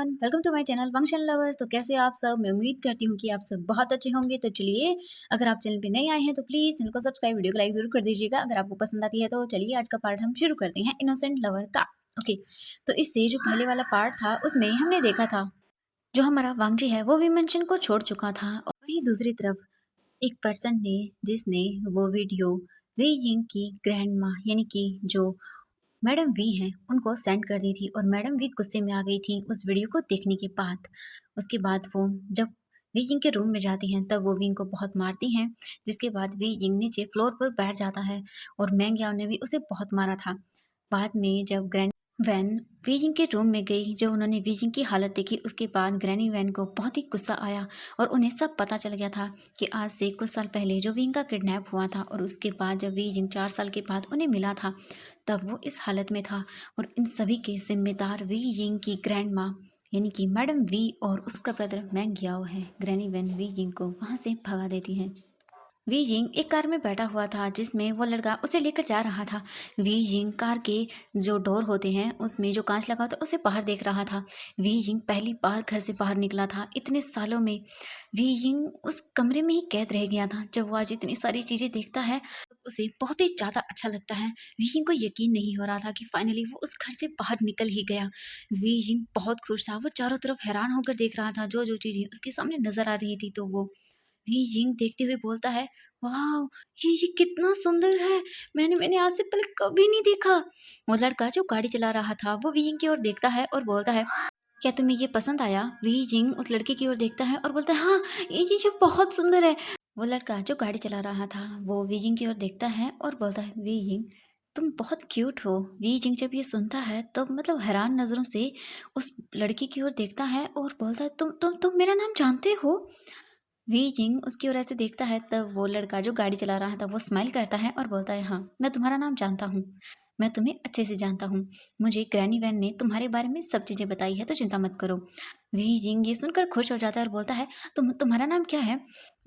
Everyone, welcome to my channel function lovers. तो कैसे आप सब? मैं उम्मीद करती हूँ कि आप सब बहुत अच्छे होंगे। तो चलिए, अगर आप चैनल पे नए आए हैं तो प्लीज़ चैनल को सब्सक्राइब, वीडियो को लाइक ज़रूर कर दीजिएगा अगर आपको पसंद आती है। तो चलिए आज का पार्ट हम शुरू करते हैं इनोसेंट लवर का। ओके, तो इससे जो पहले वाला पार्ट था उसमें हमने देखा था जो हमारा वांगजी है वो विमेंशन को छोड़ चुका था, और वहीं दूसरी तरफ एक पर्सन ने जिसने वो वीडियो वी यिंग की ग्रैंड माँ यानी कि जो मैडम वी हैं उनको सेंड कर दी थी, और मैडम वी गुस्से में आ गई थी उस वीडियो को देखने के बाद। उसके बाद वो जब वी यिंग के रूम में जाती हैं तब वो विंग को बहुत मारती हैं, जिसके बाद वी यिंग नीचे फ्लोर पर बैठ जाता है और मैंग याओ ने भी उसे बहुत मारा था। बाद में जब ग्रैंड वैन वी यिंग के रूम में गई, जब उन्होंने वी यिंग की हालत देखी उसके बाद ग्रैनी वैन को बहुत ही गुस्सा आया और उन्हें सब पता चल गया था कि आज से कुछ साल पहले जो विंग का किडनैप हुआ था, और उसके बाद जब वी यिंग 4 साल के बाद उन्हें मिला था तब वो इस हालत में था। और इन सभी के जिम्मेदार वी यिंग की ग्रैंड माँ यानी कि मैडम वी और उसका ब्रदर मैंग याओ है। ग्रैनी वैन वी यिंग को वहाँ से भगा देती है। वी यिंग एक कार में बैठा हुआ था जिसमें वो लड़का उसे लेकर जा रहा था। वी यिंग कार के जो डोर होते हैं उसमें जो कांच लगा होता है उसे बाहर देख रहा था। वी यिंग पहली बार घर से बाहर निकला था इतने सालों में। वी यिंग उस कमरे में ही कैद रह गया था। जब वो आज इतनी सारी चीज़ें देखता है तो उसे बहुत ही ज़्यादा अच्छा लगता है। वी यिंग को यकीन नहीं हो रहा था कि फाइनली वो उस घर से बाहर निकल ही गया। वी यिंग बहुत खुश था, वो चारों तरफ हैरान होकर देख रहा था। जो जो चीज़ें उसके सामने नजर आ रही थी तो वो वी यिंग देखते हुए बोलता है, वाह, ये कितना सुंदर है, मैंने मैंने आज से पहले कभी नहीं देखा। वो लड़का जो गाड़ी चला रहा था वो वी यिंग की ओर देखता है और बोलता है, क्या तुम्हें ये पसंद आया? वी यिंग उस लड़के की ओर देखता है और बोलता है, हाँ, ये बहुत सुंदर है। वो लड़का जो गाड़ी चला रहा था वो वी यिंग की ओर देखता है और बोलता है, वी यिंग, तुम बहुत क्यूट हो। वी यिंग जब ये सुनता है तो मतलब हैरान नज़रों से उस लड़की की ओर देखता है और बोलता है, तुम मेरा नाम जानते हो? वी यिंग उसकी ओर ऐसे देखता है तब वो लड़का जो गाड़ी चला रहा था वो स्माइल करता है और बोलता है, हाँ, मैं तुम्हारा नाम जानता हूँ, मैं तुम्हें अच्छे से जानता हूँ। मुझे ग्रैनी वैन ने तुम्हारे बारे में सब चीज़ें बताई है, तो चिंता मत करो। वी यिंग ये सुनकर खुश हो जाता है और बोलता है, तुम्हारा नाम क्या है?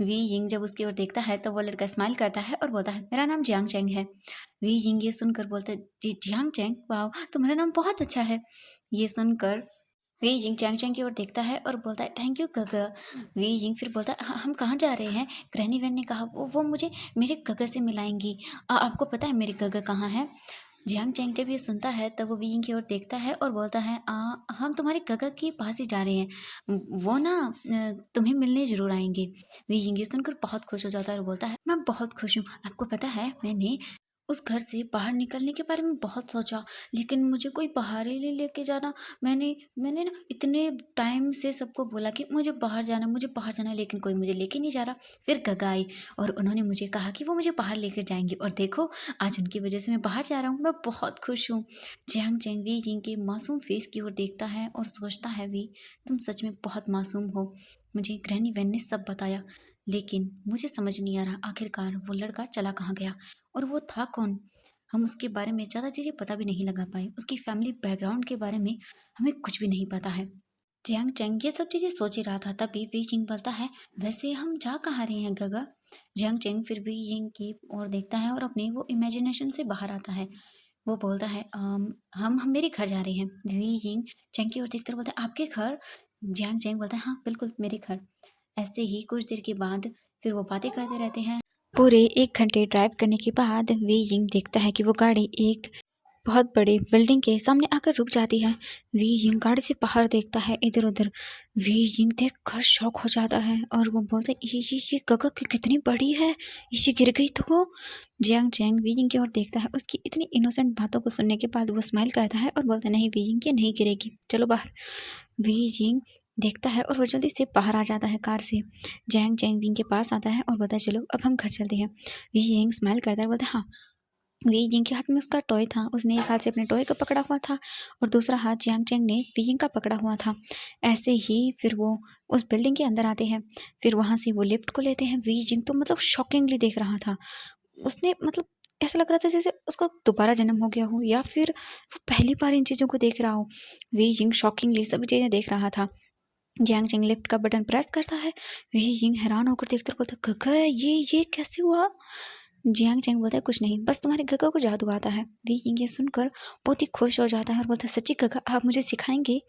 वी यिंग जब उसकी ओर देखता है तो वो लड़का स्माइल करता है और बोलता है, मेरा नाम जियांग चैंग है। वी यिंग ये सुनकर बोलता है, जी जियांग चैंग, वाह, तुम्हारा नाम बहुत अच्छा है। ये सुनकर वी यिंग चैंग चैंग की ओर देखता है और बोलता है, थैंक यू गगा। वी यिंग फिर बोलता है, हम कहाँ जा रहे हैं? ग्रैनी वैन ने कहा, वो मुझे मेरे गगा से मिलाएंगी। आपको पता है मेरे गगा कहाँ है? जियांग चैंग जब ये सुनता है तब वो वी यिंग की ओर देखता है और बोलता है, हम तुम्हारे गगा के पास ही जा रहे हैं, वो ना तुम्हें मिलने जरूर आएंगे। वी यिंग ये सुनकर बहुत खुश हो जाता है और बोलता है, मैं बहुत खुश हूँ। आपको पता है मैंने उस घर से बाहर निकलने के बारे में बहुत सोचा, लेकिन मुझे कोई बाहर ही नहीं लेके जाना। मैंने मैंने ना इतने टाइम से सबको बोला कि मुझे बाहर जाना, मुझे बाहर जाना, लेकिन कोई मुझे लेके नहीं जा रहा। फिर गगा आई और उन्होंने मुझे कहा कि वो मुझे बाहर लेकर जाएंगे, और देखो आज उनकी वजह से मैं बाहर जा रहा हूँ। मैं बहुत खुश हूँ। जियांग चैंग वी यिंग के मासूम फेस की ओर देखता है और सोचता है, वी, तुम सच में बहुत मासूम हो। मुझे ग्रैनी वैन ने सब बताया, लेकिन मुझे समझ नहीं आ रहा आखिरकार वो लड़का चला कहाँ गया और वो था कौन। हम उसके बारे में ज़्यादा चीज़ें पता भी नहीं लगा पाए, उसकी फैमिली बैकग्राउंड के बारे में हमें कुछ भी नहीं पता है। जियांग चैंग ये सब चीज़ें सोच ही रहा था तभी वी यिंग बोलता है, वैसे हम जा कहाँ रहे हैं गगा? जियांग चैंग फिर वी यिंग की ओर देखता है और अपने वो इमेजिनेशन से बाहर आता है। वो बोलता है, हम मेरे घर जा रहे हैं। वी यिंग चैंग की ओर देखते हुए बोलता है, आपके घर? जियांग चैंग बोलता है, हाँ बिल्कुल मेरे घर। ऐसे ही कुछ देर के बाद फिर वो बातें करते रहते हैं। पूरे 1 घंटे ड्राइव करने के बाद वी यिंग देखता है कि वो गाड़ी एक बहुत बड़ी बिल्डिंग के सामने आकर रुक जाती है। वी यिंग गाड़ी से बाहर देखता है इधर उधर। वी यिंग देखकर शॉक हो जाता है और वो बोलता है, ये गगा कितनी बड़ी है, ये गिर गई तो? जियांग चैंग वी यिंग की ओर देखता है। उसकी इतनी इनोसेंट बातों को सुनने के बाद वो स्माइल करता है और बोलता है, नहीं वी यिंग, ये नहीं गिरेगी, चलो बाहर। वी यिंग देखता है और वो जल्दी से बाहर आ जाता है कार से। जियांग चैंग विंग के पास आता है और बोलता है, चलो अब हम घर चलते हैं। वी यिंग स्माइल करता है, बोलता है, हाँ। वी यिंग के हाथ में उसका टॉय था, उसने एक हाथ से अपने टॉय को पकड़ा हुआ था और दूसरा हाथ जियांग चैंग ने वी यिंग का पकड़ा हुआ था। ऐसे ही फिर वो उस बिल्डिंग के अंदर आते हैं। फिर वहाँ से वो लिफ्ट को लेते हैं। वी यिंग तो मतलब शॉकिंगली देख रहा था। उसने मतलब ऐसा लग रहा था जैसे उसको दोबारा जन्म हो गया हो, या फिर वो पहली बार इन चीज़ों को देख रहा हो। वी यिंग शॉकिंगली सभी चीज़ें देख रहा था। जियांग चैंग लिफ्ट का बटन प्रेस करता है। वी यिंग हैरान होकर देखकर बोलता, गगा, ये कैसे हुआ? जियांग चैंग बोलता है कुछ नहीं, बस तुम्हारे गगा को जादू आता है। वी यिंग ये सुनकर बहुत ही खुश हो जाता है और बोलता है सच्ची गगा आप मुझे सिखाएंगे?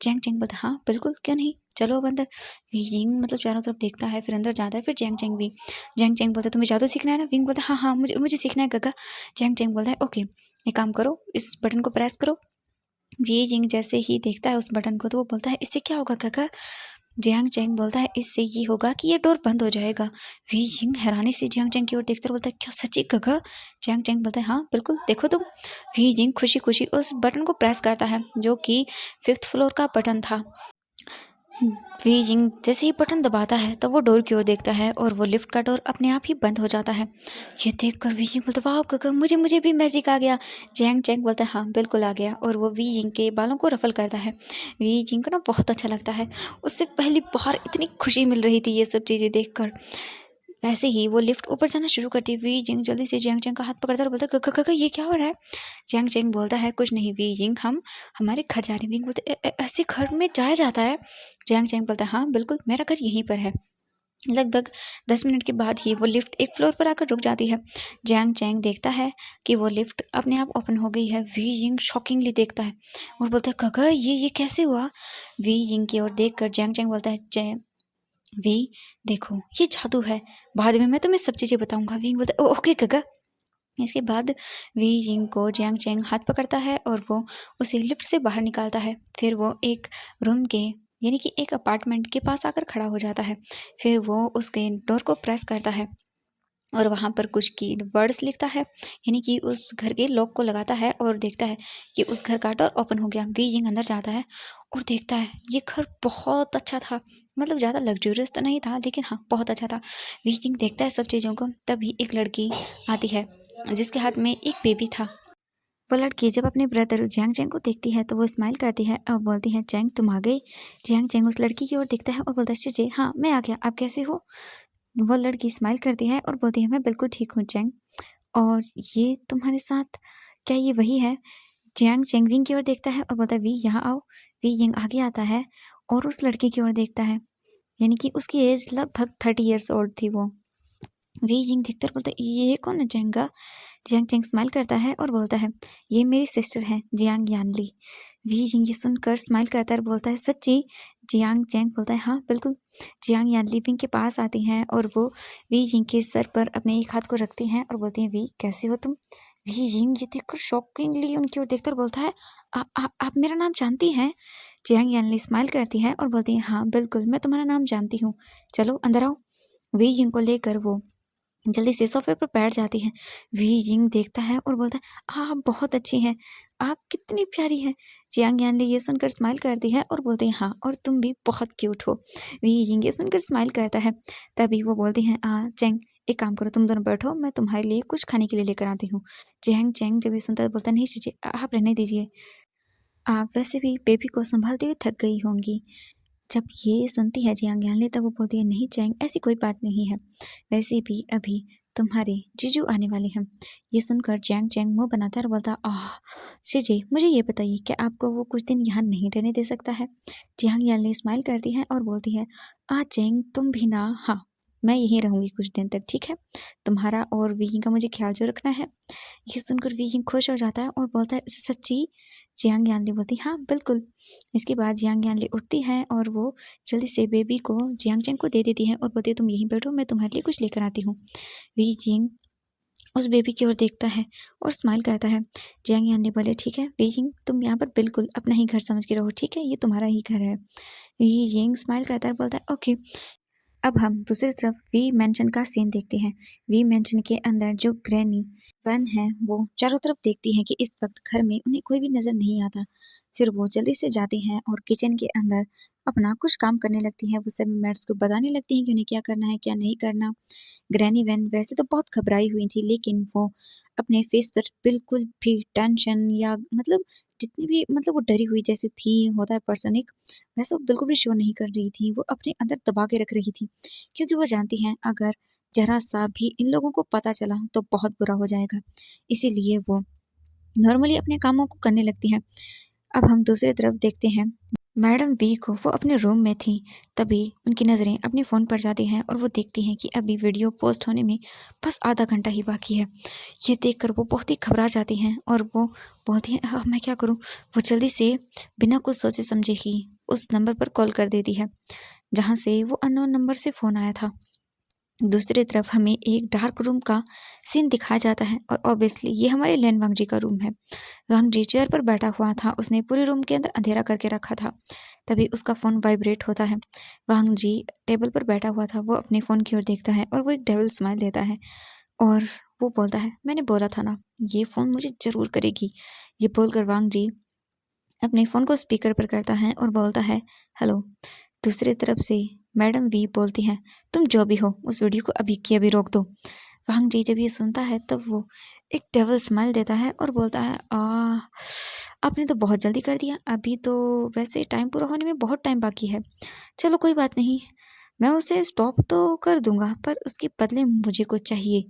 जियांग चैंग बोलता है हाँ बिल्कुल, क्यों नहीं, चलो अब अंदर। वी यिंग चारों तरफ देखता है, फिर अंदर जाता है, फिर जियांग चैंग भी। जियांग चैंग बोलता है तुम्हें जादू सीखना है ना? विंग बोलता है हाँ हाँ मुझे मुझे सीखना है गगा। जियांग चैंग बोलता है ओके, एक काम करो, इस बटन को प्रेस करो। वी यिंग जैसे ही देखता है उस बटन को तो वो बोलता है इससे क्या होगा गगा? जियांग चैंग बोलता है इससे ये होगा कि ये डोर बंद हो जाएगा। वी यिंग हैरानी से जियांग चैंग की ओर देखता है, बोलता है क्या सच्ची गगा? जियांग चैंग बोलता है हाँ बिल्कुल, देखो तुम। वी यिंग खुशी खुशी उस बटन को प्रेस करता है जो कि 5th फ्लोर का बटन था। वी यिंग जैसे ही बटन दबाता है तो वो डोर की ओर देखता है और वो लिफ्ट का डोर अपने आप ही बंद हो जाता है। ये देखकर वी यिंग बोलता है वाह गगा मुझे मुझे भी मैजिक आ गया। जियांग चैंग बोलता है हाँ बिल्कुल आ गया, और वो वी यिंग के बालों को रफल करता है। वी यिंग को ना बहुत अच्छा लगता है, उससे पहली बार इतनी खुशी मिल रही थी ये सब चीज़ें देखकर। वैसे ही वो लिफ्ट ऊपर जाना शुरू करती है। वी यिंग जल्दी से जियांग चैंग का हाथ पकड़ता है और बोलता है गगा गगा ये क्या हो रहा है? जियांग चैंग बोलता है कुछ नहीं वी यिंग, हम हमारे घर जा रहे हैं। विंग बोलते ऐसे घर में जाया जाता है? जियांग चैंग बोलता है हाँ बिल्कुल, मेरा घर यहीं पर है। लगभग 10 मिनट के बाद ही वो लिफ्ट एक फ्लोर पर आकर रुक जाती है। जियांग चैंग देखता है कि वो लिफ्ट अपने आप ओपन हो गई है। वी यिंग शॉकिंगली देखता है और बोलता है गगा ये कैसे हुआ? वी यिंग की ओर देखकर जियांग चैंग बोलता है वी देखो ये जादू है, बाद में मैं तुम्हें सब चीज़ें बताऊंगा। वी बोलता है ओके गगा। इसके बाद वी यिंग को जियांग चैंग हाथ पकड़ता है और वो उसे लिफ्ट से बाहर निकालता है। फिर वो एक रूम के यानी कि एक अपार्टमेंट के पास आकर खड़ा हो जाता है। फिर वो उसके डोर को प्रेस करता है और वहाँ पर कुछ की वर्ड्स लिखता है, यानी कि उस घर के लॉक को लगाता है और देखता है कि उस घर का डोर ओपन हो गया। वी यिंग अंदर जाता है और देखता है ये घर बहुत अच्छा था, ज़्यादा लग्जूरियस तो नहीं था लेकिन हाँ बहुत अच्छा था। वी यिंग देखता है सब चीज़ों को, तभी एक लड़की आती है जिसके हाथ में एक बेबी था। वो लड़की जब अपने ब्रदर जियांग चैंग को देखती है तो वो स्माइल करती है और बोलती है चैंग तुम आ गए। जियांग चैंग उस लड़की की ओर देखता है और बोलता है शिजे हाँ मैं आ गया, आप कैसे हो? वो लड़की स्माइल करती है और बोलती है मैं बिल्कुल ठीक हूँ चैंग, और ये तुम्हारे साथ क्या ये वही है? जियांग चैंग विंग की ओर देखता है और बोलता है वी यहाँ आओ। वी यिंग आगे आता है और उस लड़की की ओर देखता है, यानी कि उसकी एज लगभग 30 ईयर्स ओल्ड थी वो। वी यिंग देखकर बोलता है ये कौन है चैंगा? जियांग चैंग स्माइल करता है और बोलता है ये मेरी सिस्टर है जियांग यानली। वी यिंग ये सुनकर स्माइल करता है और बोलता है सच्ची? जियांग चैंग बोलता है हाँ बिल्कुल। जियांग यानली विंग के पास आती हैं और वो वी यिंग के सर पर अपने एक हाथ को रखती हैं और बोलती हैं वी कैसे हो तुम? वी यिंग ये देखकर शॉकिंगली उनकी ओर देखकर बोलता है आप मेरा नाम जानती हैं? जियांग यानली स्माइल करती है और बोलती है हाँ बिल्कुल मैं तुम्हारा नाम जानती हूँ, चलो अंदर आओ। वी यिंग को लेकर वो जल्दी से सोफे पर बैठ जाती है। वी यिंग देखता है और बोलता है आप बहुत अच्छी हैं, आप कितनी प्यारी हैं। जियांग यानली ये सुनकर स्माइल करती है और बोलती है हाँ और तुम भी बहुत क्यूट हो। वी यिंग ये सुनकर स्माइल करता है, तभी वो बोलती हैं चैंग एक काम करो तुम दोनों बैठो, मैं तुम्हारे लिए कुछ खाने के लिए लेकर आती हूँ। जियांग चैंग जब ये सुनता है बोलता नहीं शीजिए आप रहने दीजिए, आप वैसे भी बेबी को संभालते हुए थक गई होंगी। जब ये सुनती है जियांग यानली तब वो बोलती है नहीं चैंग ऐसी कोई बात नहीं है, वैसे भी अभी तुम्हारे जीजू आने वाले हैं। ये सुनकर जियांग चैंग मुंह बनाता है और बोलता आह शिजे मुझे ये बताइए क्या आपको वो कुछ दिन यहाँ नहीं रहने दे सकता है? जियांग यानली स्माइल करती है और बोलती है चैंग तुम भी ना, हाँ मैं यहीं रहूंगी कुछ दिन तक, ठीक है? तुम्हारा और वीही का मुझे ख्याल जो रखना है। ये सुनकर वीही खुश हो जाता है और बोलता है सच्ची? जियांग यानली बोलती हाँ बिल्कुल। इसके बाद जियांग यानली उठती है और वो जल्दी से बेबी को जियांग चैंग को दे देती है और बोलती है तुम यहीं बैठो मैं तुम्हारे लिए कुछ लेकर आती हूँ। वी जिंग उस बेबी की ओर देखता है और स्माइल करता है। जियांग यानली बोले ठीक है वी जिंग तुम यहाँ पर बिल्कुल अपना ही घर समझ के रहो, ठीक है ये तुम्हारा ही घर है। वी जिंग स्माइल करता है और बोलता है ओके। अब हम दूसरी तरफ वी मेंशन का सीन देखते हैं। वी मेंशन के अंदर जो ग्रैनी वन है वो चारों तरफ देखती हैं कि इस वक्त घर में उन्हें कोई भी नजर नहीं आता। फिर वो जल्दी से जाती हैं और किचन के अंदर अपना कुछ काम करने लगती हैं। वो सभी मेड्स को बताने लगती हैं कि उन्हें क्या करना है क्या नहीं करना। ग्रैनी वैन वैसे तो बहुत घबराई हुई थी लेकिन वो अपने फेस पर बिल्कुल भी टेंशन या जितनी भी वो डरी हुई जैसे थी, होता है पर्सन एक, वैसे वो बिल्कुल भी शो नहीं कर रही थी। वो अपने अंदर दबा के रख रही थी क्योंकि वो जानती हैं अगर जरा सा भी इन लोगों को पता चला तो बहुत बुरा हो जाएगा। इसीलिए वो नॉर्मली अपने कामों को करने लगती हैं। अब हम दूसरी तरफ देखते हैं मैडम वी को वो अपने रूम में थी, तभी उनकी नज़रें अपने फ़ोन पर जाती हैं और वो देखती हैं कि अभी वीडियो पोस्ट होने में बस आधा घंटा ही बाकी है। ये देखकर वो बहुत ही घबरा जाती हैं और वो बोलती हैं, मैं क्या करूँ? वो जल्दी से बिना कुछ सोचे समझे ही उस नंबर पर कॉल कर देती है, जहाँ से वो अननोन नंबर से फ़ोन आया था। दूसरी तरफ हमें एक डार्क रूम का सीन दिखाया जाता है और ऑब्वियसली ये हमारे लेन वांगजी का रूम है। वांगजी चेयर पर बैठा हुआ था, उसने पूरे रूम के अंदर अंधेरा करके रखा था। तभी उसका फ़ोन वाइब्रेट होता है। वांगजी टेबल पर बैठा हुआ था, वो अपने फ़ोन की ओर देखता है और वो एक डेविल स्माइल देता है और वो बोलता है, मैंने बोला था ना, ये फ़ोन मुझे ज़रूर करेगी। ये बोलकर वांगजी अपने फ़ोन को स्पीकर पर करता है और बोलता है, हेलो। दूसरी तरफ से मैडम वी बोलती हैं, तुम जो भी हो उस वीडियो को अभी की अभी रोक दो। वांग जी जब ये सुनता है तब वो एक डेविल स्माइल देता है और बोलता है, आपने तो बहुत जल्दी कर दिया, अभी तो वैसे टाइम पूरा होने में बहुत टाइम बाकी है। चलो कोई बात नहीं, मैं उसे स्टॉप तो कर दूंगा, पर उसके बदले मुझे कुछ चाहिए।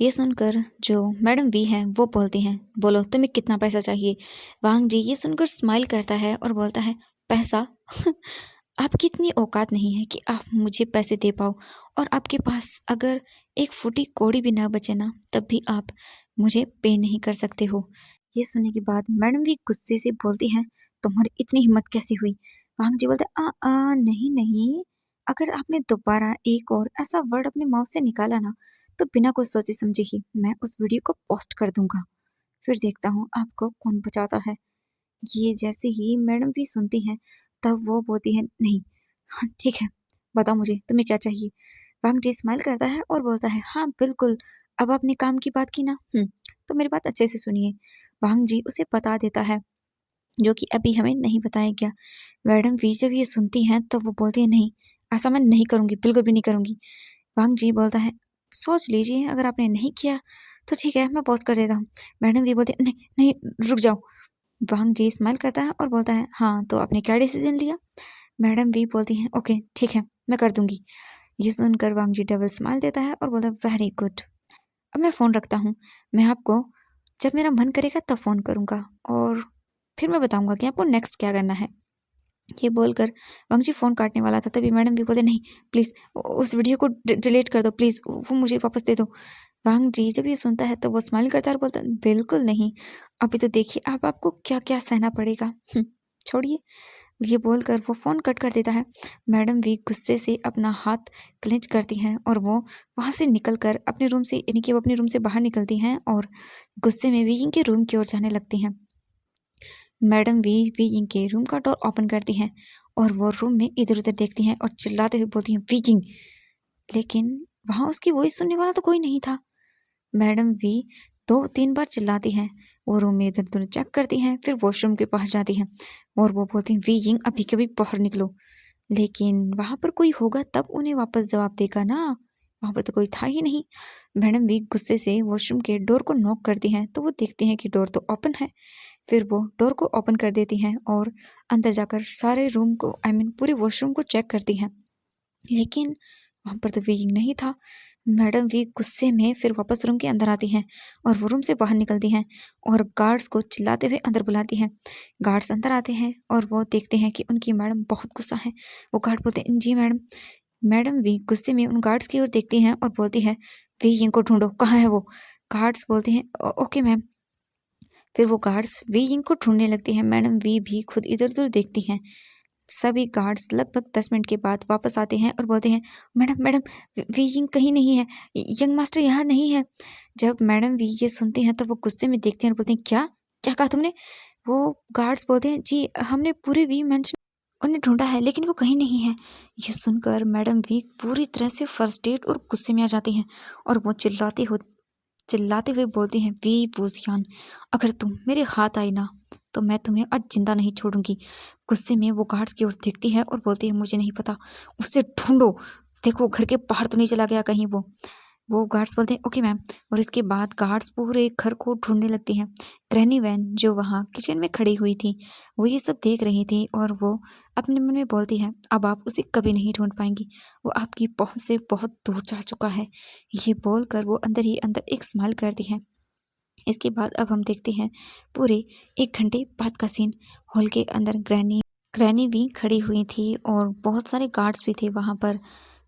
ये सुनकर जो मैडम वी हैं वो बोलती हैं, बोलो तुम्हें कितना पैसा चाहिए? वांग जी ये सुनकर स्माइल करता है और बोलता है, पैसा? आपकी इतनी औकात नहीं है कि आप मुझे पैसे दे पाओ, और आपके पास अगर एक फूटी कौड़ी भी ना बचे ना, तब भी आप मुझे पे नहीं कर सकते हो। ये सुनने के बाद मैडम वी गुस्से से बोलती हैं, तुम्हारी इतनी हिम्मत कैसे हुई? वांग जी बोलते, नहीं नहीं, अगर आपने दोबारा एक और ऐसा वर्ड अपने माउथ से निकाला ना, तो बिना कुछ सोचे समझे ही मैं उस वीडियो को पोस्ट कर दूंगा। फिर देखता हूँ आपको कौन बचाता है। ये जैसे ही मैडम भी सुनती हैं, तब वो बोलती है, नहीं, हाँ ठीक है, बताओ मुझे तुम्हें क्या चाहिए। वांग जी स्माइल करता है और बोलता है, हाँ बिल्कुल, अब आपने काम की बात की ना, तो मेरी बात अच्छे से सुनिए। वांग जी उसे बता देता है जो कि अभी हमें नहीं बताया गया। मैडम वी जब ये सुनती हैं तब वो बोलती है, नहीं, ऐसा मैं नहीं करूंगी, बिल्कुल भी नहीं करूंगी। वांग जी बोलता है, सोच लीजिए, अगर आपने नहीं किया तो ठीक है, मैं पोस्ट कर देता हूँ। मैडम वी बोलती है, नहीं नहीं, रुक जाओ। वांग जी स्माइल करता है और बोलता है, हाँ तो आपने क्या डिसीजन लिया? मैडम वी बोलती है, ओके ठीक है, मैं कर दूंगी। ये सुनकर वांग जी डबल स्माइल देता है और बोलता है, वेरी गुड, अब मैं फ़ोन रखता हूँ। मैं आपको जब मेरा मन करेगा तब फ़ोन करूँगा और फिर मैं बताऊँगा कि आपको नेक्स्ट क्या करना है। ये बोलकर वांगजी फ़ोन काटने वाला था, तभी मैडम भी बोले, नहीं प्लीज़ उस वीडियो को डिलीट कर दो प्लीज़, वो मुझे वापस दे दो। वांग जी जब ये सुनता है तो वो स्माइल करता है और बोलता है, बिल्कुल नहीं, अभी तो देखिए अब आपको क्या क्या सहना पड़ेगा। छोड़िए। ये बोलकर वो फ़ोन कट कर देता है। मैडम भी गुस्से से अपना हाथ क्लेंच करती हैं और वो वहाँ से निकल कर अपने रूम से, यानी कि वो अपने रूम से बाहर निकलती हैं और गुस्से में विंग के रूम की ओर जाने लगती हैं। मैडम वी विंग के रूम का डोर ओपन करती हैं और वो रूम में इधर-उधर देखती हैं और चिल्लाते हुए बोलती हैं, विंग। लेकिन वहाँ उसकी वॉइस सुनने वाला तो कोई नहीं था। मैडम वी 2-3 बार चिल्लाती हैं, वो रूम में इधर-उधर चेक करती हैं, फिर वॉशरूम के पास जाती हैं और वो बोलती हैं, वी यिंग अभी के अभी बाहर निकलो। लेकिन वहाँ पर कोई होगा तब उन्हें वापस जवाब देगा ना, वहाँ पर तो कोई था ही नहीं। मैडम वी गुस्से से वॉशरूम के डोर को नॉक करती हैं, तो वो देखती हैं कि डोर तो ओपन है। फिर वो डोर को ओपन कर देती हैं और अंदर जाकर सारे रूम को, आई मीन पूरे वॉशरूम को चेक करती हैं। लेकिन वहाँ पर तो वी नहीं था। मैडम वी गुस्से में फिर वापस रूम के अंदर आती हैं और वो रूम से बाहर निकलती हैं और गार्ड्स को चिल्लाते हुए अंदर बुलाती हैं। गार्ड्स अंदर आते हैं और वो देखते हैं कि उनकी मैडम बहुत गुस्सा है। वो गार्ड बोलते हैं, जी मैडम। मैडम वी गुस्से में उन गार्ड्स की ओर देखती हैं और बोलती है, वी इनको ढूंढो, कहाँ है वो? गार्ड्स बोलते हैं, ओके मैम। फिर वो गार्ड्स वी यिंग को ढूंढने लगती हैं। मैडम वी भी खुद इधर-उधर देखती हैं। सभी गार्ड्स लगभग 10 मिनट के बाद वापस आते हैं और बोलते हैं, मैडम मैडम, वी यिंग कहीं नहीं है, यंग मास्टर यहाँ नहीं है। जब मैडम वी ये सुनती हैं तो वो गुस्से में देखते हैं और बोलते हैं, क्या क्या कहा तुमने? वो गार्ड्स बोलते हैं, जी हमने पूरे वी मेंशन उन्हें ढूंढा है लेकिन वो कहीं नहीं है। ये सुनकर मैडम वी पूरी तरह से फ्रस्ट्रेट और गुस्से में आ जाती हैं और वो चिल्लाते हुए बोलती हैं, वी वूजियान, अगर तुम मेरे हाथ आई ना, तो मैं तुम्हें आज जिंदा नहीं छोड़ूंगी। गुस्से में वो गार्ड्स की ओर देखती है और बोलती है, मुझे नहीं पता, उससे ढूंढो, देखो घर के बाहर तो नहीं चला गया कहीं वो गार्ड्स बोलते हैं, ओके मैम। और इसके बाद गार्ड्स पूरे घर को ढूंढने लगती हैं। ग्रैनी वैन जो वहाँ किचन में खड़ी हुई थी, वो ये सब देख रही थी और वो अपने मन में बोलती है, अब आप उसे कभी नहीं ढूंढ पाएंगी, वो आपकी पहुंच से बहुत दूर जा चुका है। ये बोलकर वो अंदर ही अंदर एक स्माइल करती है। इसके बाद अब हम देखते हैं पूरे 1 घंटे बाद का सीन। हॉल के अंदर ग्रैनी ग्रैनी भी खड़ी हुई थी और बहुत सारे गार्ड्स भी थे वहाँ पर।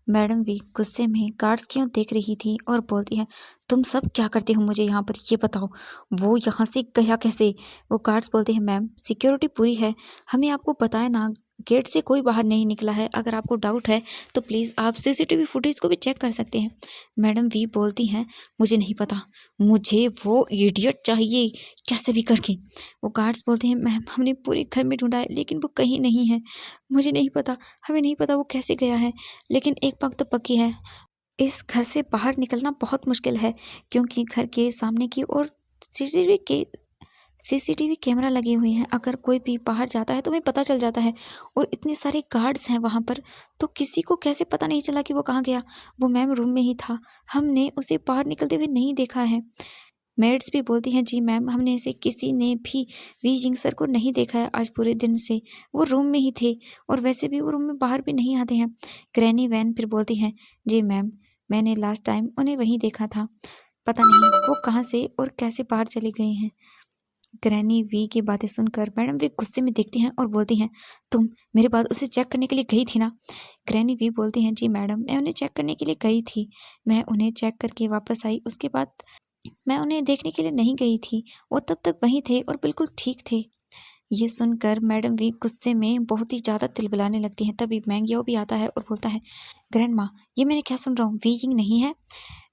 मैडम भी गुस्से में गार्ड्स की ओर देख रही थी और बोलती है, तुम सब क्या करते हो मुझे यहाँ पर ये बताओ, वो यहाँ से गया कैसे? वो गार्ड्स बोलते हैं, मैम सिक्योरिटी पूरी है, हमें आपको बताया ना, गेट से कोई बाहर नहीं निकला है, अगर आपको डाउट है तो प्लीज़ आप सीसीटीवी फुटेज को भी चेक कर सकते हैं। मैडम भी बोलती हैं, मुझे नहीं पता, मुझे वो इडियट चाहिए कैसे भी करके। वो गार्ड्स बोलते हैं, मैम हमने पूरे घर में ढूंढा है लेकिन वो कहीं नहीं है, मुझे नहीं पता, हमें नहीं पता वो कैसे गया है, लेकिन एक बात तो पक्की है, इस घर से बाहर निकलना बहुत मुश्किल है क्योंकि घर के सामने की ओर सीसीटीवी के सीसीटीवी कैमरा लगे हुए हैं, अगर कोई भी बाहर जाता है तो हमें पता चल जाता है, और इतने सारे गार्ड्स हैं वहाँ पर, तो किसी को कैसे पता नहीं चला कि वो कहाँ गया? वो मैम रूम में ही था, हमने उसे बाहर निकलते हुए नहीं देखा है। मेड्स भी बोलती हैं, जी मैम हमने से किसी ने भी वी जिंग सर को नहीं देखा है आज पूरे दिन से, वो रूम में ही थे और वैसे भी वो रूम में बाहर भी नहीं आते हैं। ग्रैनी वैन फिर बोलती हैं, जी मैम मैंने लास्ट टाइम उन्हें वहीं देखा था, पता नहीं वो कहाँ से और कैसे बाहर चले गए हैं। ग्रैनी वी की बातें सुनकर मैडम वी गुस्से में देखती हैं और बोलती हैं, तुम मेरे बाद उसे चेक करने के लिए गई थी ना? ग्रैनी वी बोलती हैं, जी मैडम मैं उन्हें चेक करने के लिए गई थी, मैं उन्हें चेक करके वापस आई, उसके बाद मैं उन्हें देखने के लिए नहीं गई थी, वो तब तक वहीं थे और बिल्कुल ठीक थे। ये सुनकर मैडम भी गुस्से में बहुत ही ज़्यादा तिलमिलाने लगती हैं। तभी मैंग्यो भी आता है और बोलता है, ग्रैंड माँ ये मैंने क्या सुन रहा हूँ, वी यिंग नहीं है?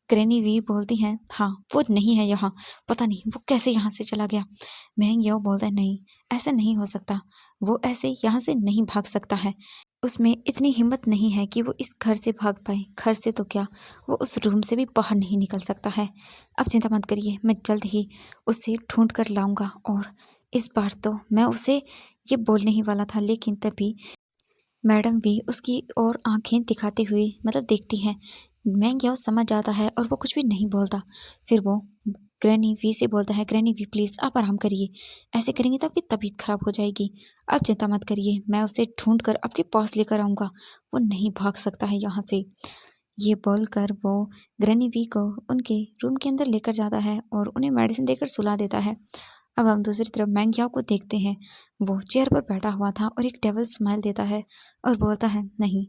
ग्रैनी वी बोलती हैं, हाँ वो नहीं है यहाँ, पता नहीं वो कैसे यहाँ से चला गया। मैंग्यो बोलता है, नहीं ऐसा नहीं हो सकता, वो ऐसे यहाँ से नहीं भाग सकता है, उसमें इतनी हिम्मत नहीं है कि वो इस घर से भाग पाए, घर से तो क्या वो उस रूम से भी बाहर नहीं निकल सकता है। अब चिंता मत करिए, मैं जल्द ही उसे ढूंढ कर लाऊंगा, और इस बार तो मैं उसे ये बोलने ही वाला था, लेकिन तभी मैडम भी उसकी ओर आंखें दिखाते हुए मतलब देखती हैं। मैंग्याओ समझ जाता है और वो कुछ भी नहीं बोलता। फिर वो ग्रैनी वी से बोलता है, ग्रैनी वी प्लीज़ आप आराम करिए, ऐसे करेंगे तो आपकी तबीयत खराब हो जाएगी, आप चिंता मत करिए, मैं उसे ढूंढ कर आपके पास लेकर आऊँगा, वो नहीं भाग सकता है यहाँ से। ये बोलकर वो ग्रैनी वी को उनके रूम के अंदर लेकर जाता है और उन्हें मेडिसिन देकर सुला देता है। अब हम दूसरी तरफ मैंग्याओ को देखते हैं, वो चेयर पर बैठा हुआ था और एक डेविल स्माइल देता है और बोलता है, नहीं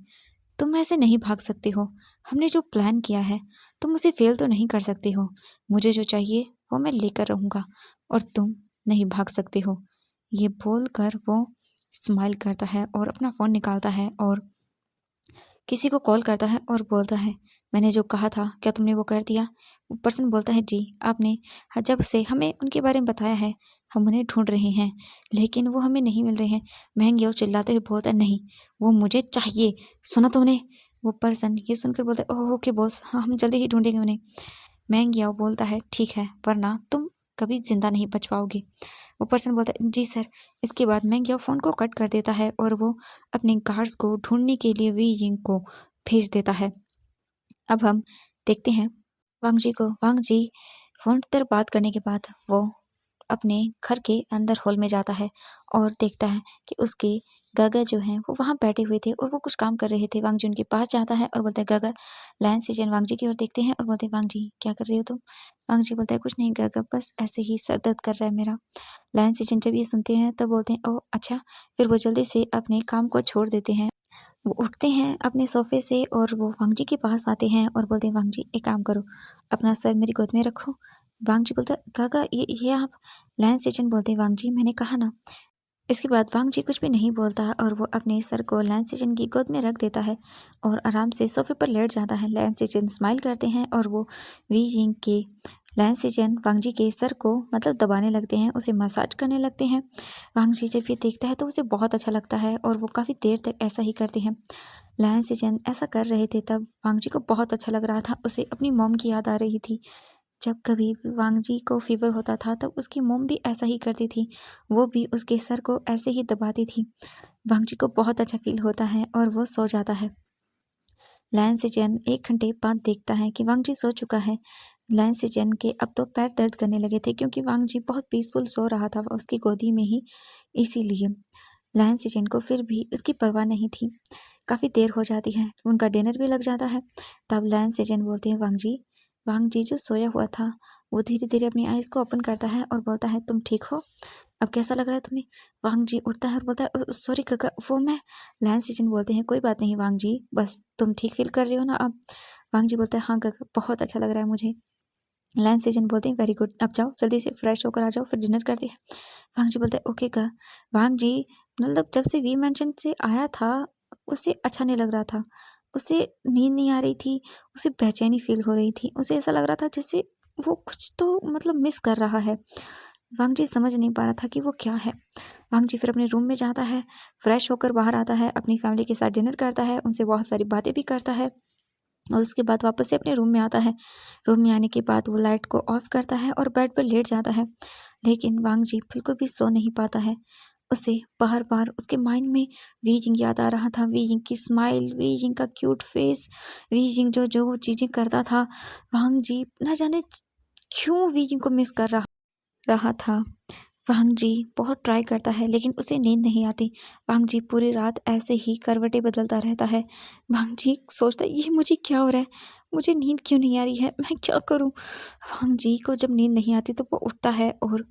तुम ऐसे नहीं भाग सकते हो, हमने जो प्लान किया है तुम उसे फेल तो नहीं कर सकते हो, मुझे जो चाहिए वो मैं लेकर रहूँगा और तुम नहीं भाग सकते हो। ये बोलकर वो स्माइल करता है और अपना फ़ोन निकालता है और किसी को कॉल करता है और बोलता है, मैंने जो कहा था क्या तुमने वो कर दिया? वो पर्सन बोलता है, जी आपने जब से हमें उनके बारे में बताया है हम उन्हें ढूंढ रहे हैं लेकिन वो हमें नहीं मिल रहे हैं। महंगे चिल्लाते हुए बोलता है, नहीं वो मुझे चाहिए, सुना तुमने? वो पर्सन ये सुनकर बोलता है, ओह ओके बॉस, हाँ हम जल्दी ही ढूंढेंगे उन्हें। महंगियाओ बोलता है, ठीक है वरना तुम कभी जिंदा नहीं बच पाओगे। वो पर्सन बोलता है, जी सर। इसके बाद महंगियाओ फ़ोन को कट कर देता है और वो अपने गार्ड्स को ढूंढने के लिए वी यिंग को भेज देता है। अब हम देखते हैं वांग जी को। वांग जी फ़ोन पर बात करने के बाद वो अपने घर के अंदर हॉल में जाता है और देखता है कि उसके गागा जो हैं वो वहाँ बैठे हुए थे और वो कुछ काम कर रहे थे। वांग जी उनके पास जाता है और बोलता है, गागा। लायन सिजन वांग जी की ओर देखते हैं और बोलते हैं, वांग जी क्या कर रहे हो तुम? वांग जी बोलता है, कुछ नहीं गागा, बस ऐसे ही सर दर्द कर रहा है मेरा। लायन सिजन जब ये सुनते हैं तब बोलते हैं, ओह अच्छा। फिर वो जल्दी से अपने काम को छोड़ देते हैं, वो उठते हैं अपने सोफे से और वो वांग जी के पास आते हैं और बोलते हैं, वांग जी एक काम करो, अपना सर मेरी गोद में रखो। वांग जी बोलता है, काका ये आप? लैन सेचन बोलते हैं, वांग जी मैंने कहा ना। इसके बाद वांग जी कुछ भी नहीं बोलता और वो अपने सर को लैन सेचन की गोद में रख देता है और आराम से सोफे पर लेट जाता है। लैन सेचन स्माइल करते हैं और वो वी जिंग के लैन सेचन वांग जी के सर को मतलब दबाने लगते हैं, उसे मसाज करने लगते हैं। वांग जी जब ये देखता है तो उसे बहुत अच्छा लगता है और वो काफ़ी देर तक ऐसा ही करते हैं। लायन सिजन ऐसा कर रहे थे तब वांग जी को बहुत अच्छा लग रहा था, उसे अपनी मॉम की याद आ रही थी। जब कभी वांग जी को फीवर होता था तब उसकी मॉम भी ऐसा ही करती थी, वो भी उसके सर को ऐसे ही दबाती थी। वांग जी को बहुत अच्छा फील होता है और वो सो जाता है। लायन सिजन 1 घंटे बाद देखता है कि वांग जी सो चुका है। लायन सिजन के अब तो पैर दर्द करने लगे थे क्योंकि वांग जी बहुत पीसफुल सो रहा था उसकी गोदी में ही, इसीलिए लायन सिजन को फिर भी उसकी परवाह नहीं थी। काफ़ी देर हो जाती है, उनका डिनर भी लग जाता है। तब लायन सेजन बोलते हैं, वांग जी वांग जी जो सोया हुआ था वो धीरे धीरे अपनी आईज को ओपन करता है और बोलता है, तुम ठीक हो? अब कैसा लग रहा है तुम्हें? वांग जी उठता है और बोलता है, सॉरी काका, वो मैं। लैन सीजन बोलते हैं, कोई बात नहीं वांग जी, बस तुम ठीक फील कर रही हो ना अब? वांग जी बोलता है, हाँ काका, बहुत अच्छा लग रहा है मुझे। लैन सीजन बोलते हैं, वेरी गुड, अब जाओ जल्दी से फ्रेश होकर आ जाओ, फिर डिनर करते हैं। वांग जी बोलते हैं, ओके का। वांग जी मतलब जब से वी मेंशन से आया था उसे अच्छा नहीं लग रहा था, उसे नींद नहीं आ रही थी, उसे बेचैनी फील हो रही थी, उसे ऐसा लग रहा था जैसे वो कुछ तो मतलब मिस कर रहा है। वांग जी समझ नहीं पा रहा था कि वो क्या है। वांग जी फिर अपने रूम में जाता है, फ्रेश होकर बाहर आता है, अपनी फैमिली के साथ डिनर करता है, उनसे बहुत सारी बातें भी करता है और उसके बाद वापस से अपने रूम में आता है। रूम में आने के बाद वो लाइट को ऑफ करता है और बेड पर लेट जाता है, लेकिन वांग जी बिल्कुल भी सो नहीं पाता है। उसे बार बार उसके माइंड में वी जिंग याद आ रहा था, वी जिंग की स्माइल, वी जिंग का क्यूट फेस, वी जिंग जो जो चीजें करता था। वांग जी न जाने क्यों वी जिंग को मिस कर रहा रहा था। वांग जी बहुत ट्राई करता है लेकिन उसे नींद नहीं आती। वांग जी पूरी रात ऐसे ही करवटें बदलता रहता है। वांग जी सोचता है, ये मुझे क्या हो रहा है, मुझे नींद क्यों नहीं आ रही है, मैं क्या करूं? वांग जी को जब नींद नहीं आती तो वो उठता है और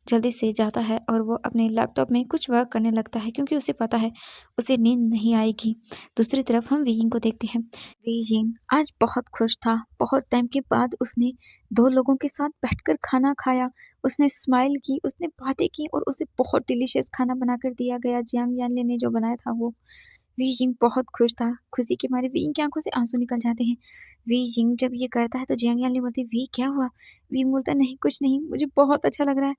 जल्दी से जाता है और वो अपने लैपटॉप में कुछ वर्क करने लगता है क्योंकि उसे पता है उसे नींद नहीं आएगी। दूसरी तरफ हम वीइंग को देखते हैं। वीइंग आज बहुत खुश था, बहुत टाइम के बाद उसने दो लोगों के साथ बैठकर खाना खाया, उसने स्माइल की, उसने बातें की और उसे बहुत डिलीशियस खाना बनाकर दिया गया। जियांग यानले ने जो बनाया था वो। वी जिंग बहुत खुश था, खुशी के मारे वी की आंखों से आंसू निकल जाते हैं। वी जिंग जब ये करता है तो जियांग यानले बोलती है, वी क्या हुआ? वी बोलता है, नहीं कुछ नहीं, मुझे बहुत अच्छा लग रहा है,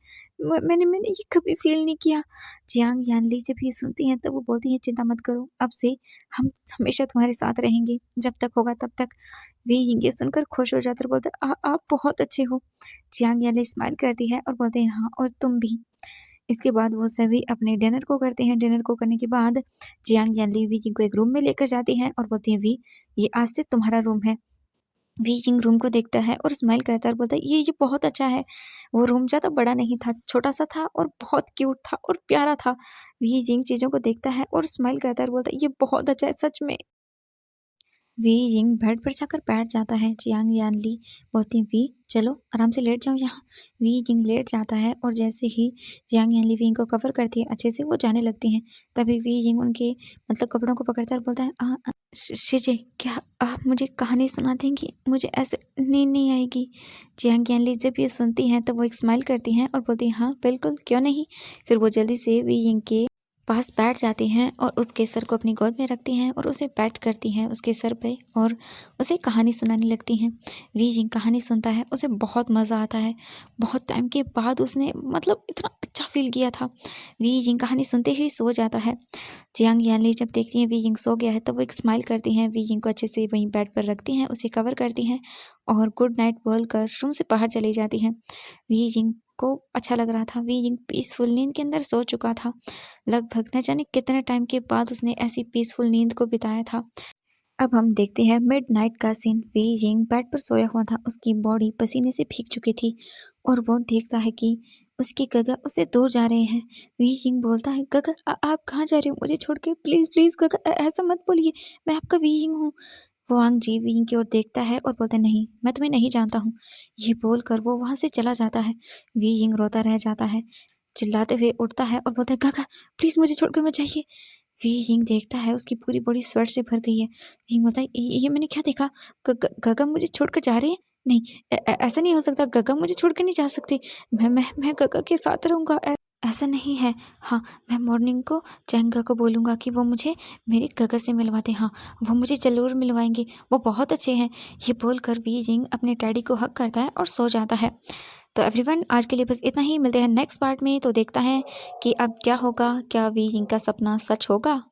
मैंने मैंने ये कभी फील नहीं किया। जियांग यानली जब ये सुनती हैं तब वो बोलती है, चिंता मत करो, अब से हम हमेशा तुम्हारे साथ रहेंगे, जब तक होगा तब तक। वी जिंग ये सुनकर खुश हो जाते और बोलते, आप बहुत अच्छे हो। जियांग यानली स्माइल करती है और बोलते हैं, हाँ और तुम भी। इसके बाद वो सभी अपने डिनर को करते हैं। डिनर को करने के बाद जियांग यानली वी जिंग को एक रूम में लेकर जाती हैं और बोलती है, वी ये आज से तुम्हारा रूम है। वी जिंग रूम को देखता है और स्माइल करता है और बोलता है, ये बहुत अच्छा है। वो रूम ज़्यादा बड़ा नहीं था, छोटा सा था और बहुत क्यूट था और प्यारा था। वी जिंग चीज़ों को देखता है और स्माइल करता है और बोलता है, ये बहुत अच्छा है सच में। वी यिंग बेड पर जाकर बैठ जाता है। जियांग यानली बोलती है, वी चलो आराम से लेट जाओ यहाँ। वी यिंग लेट जाता है और जैसे ही जियांग यानली वी को कवर करती है अच्छे से, वो जाने लगती हैं। तभी वी यिंग उनके मतलब कपड़ों को पकड़ता है और बोलता है, शिजे क्या आप मुझे कहानी सुना देंगी? मुझे ऐसे नींद नहीं आएगी। जियांग यानली जब ये सुनती हैं तब वो एक स्माइल करती हैं और बोलती हैं, हाँ बिल्कुल, क्यों नहीं। फिर वो जल्दी से वी यिंग के पास बैठ जाती हैं और उसके सर को अपनी गोद में रखती हैं और उसे पेट करती हैं उसके सर पे और उसे कहानी सुनाने लगती हैं। वी जिंग कहानी सुनता है, उसे बहुत मज़ा आता है। बहुत टाइम के बाद उसने मतलब इतना अच्छा फील किया था। वी जिंग कहानी सुनते ही सो जाता है। जियांग यानली जब देखती हैं वी जिंग सो गया है तब वो एक स्माइल करती हैं, वी जिंग को अच्छे से वहीं बेड पर रखती हैं, उसे कवर करती हैं और गुड नाइट बोलकर रूम से बाहर चली जाती हैं। वी जिंग को अच्छा लग रहा था, वी जिंग पीसफुल नींद के अंदर सो चुका था। लगभग न जाने कितने टाइम के बाद उसने ऐसी पीसफुल नींद को बिताया था। अब हम देखते हैं मिडनाइट का सीन। वी जिंग बेड पर सोया हुआ था, उसकी बॉडी पसीने से भीग चुकी थी और वो देखता है कि उसके गगा उससे दूर जा रहे हैं। वी जिंग बोलता है, गगा आप कहाँ जा रहे हो, मुझे छोड़ के, प्लीज प्लीज गगा, ऐसा मत बोलिए, मैं आपका वी जिंग हूँ। वांग जी वी की ओर देखता है और बोलता है, नहीं मैं तुम्हें नहीं जानता हूँ। ये बोलकर वो वहां से चला जाता है। वी जिंग रोता रह जाता है, चिल्लाते हुए उठता है और बोलता है, गगा प्लीज मुझे छोड़कर मत जाइए। वी यिंग देखता है उसकी पूरी बॉडी स्वेट से भर गई है। यिंग बोलता है, ये मैंने क्या देखा? गगा मुझे छोड़कर जा रही है? नहीं, ऐसा नहीं हो सकता, गगा मुझे छोड़कर नहीं जा सकती, मैं गगा के साथ रहूंगा, ऐसा नहीं है। हाँ, मैं मॉर्निंग को चैंगा को बोलूँगा कि वो मुझे मेरे गगा से मिलवा दें। हाँ, वो मुझे ज़रूर मिलवाएंगे, वो बहुत अच्छे हैं। ये बोलकर वी जिंग अपने डैडी को हक करता है और सो जाता है। तो एवरीवन, आज के लिए बस इतना ही, मिलते हैं नेक्स्ट पार्ट में। तो देखता है कि अब क्या होगा, क्या वी जिंग का सपना सच होगा।